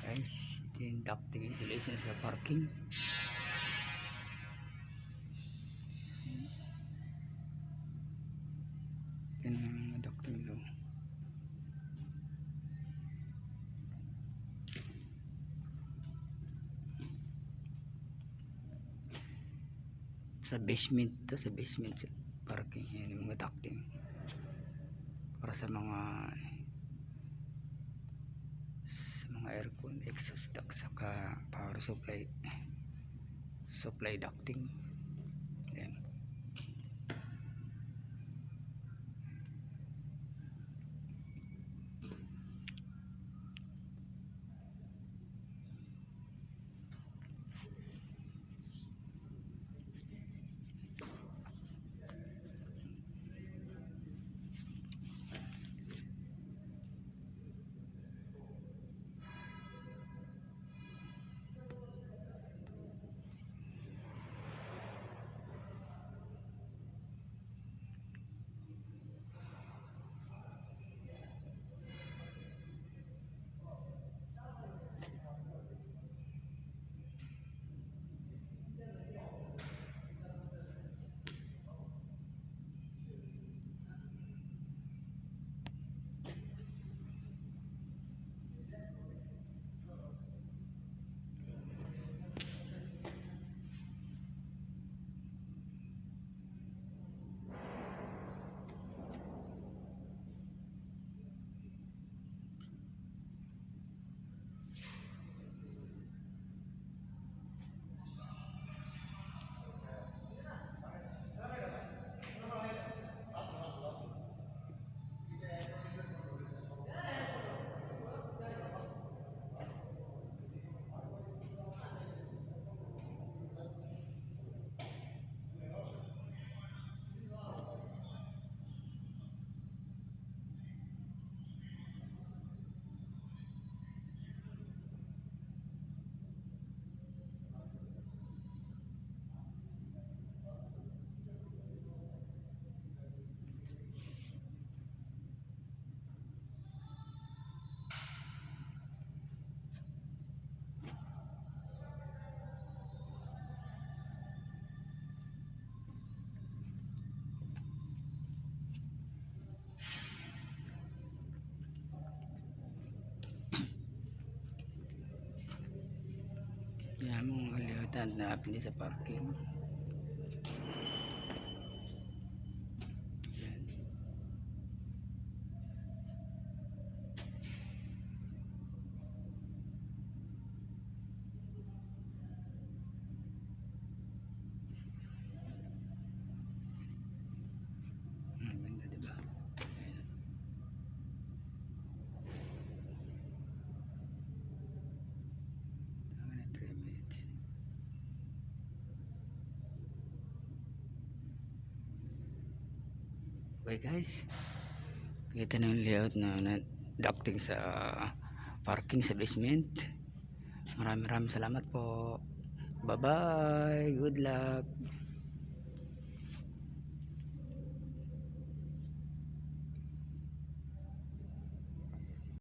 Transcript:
Guys, ito yung ducting installation sa parking. Ito yung ducting lo. Sa basement to, sa basement sa parking. Yan yung mga ducting para sa mga aircon, exhaust duct, saka power supply ducting. Yan. Yan mga lihutan na pindi sa parking. Yan. Ganda diba? Yan. Tama na 3 minutes. Okay guys, kita na yung layout na ducting sa parking sa basement. Maraming salamat po. Bye bye, good luck.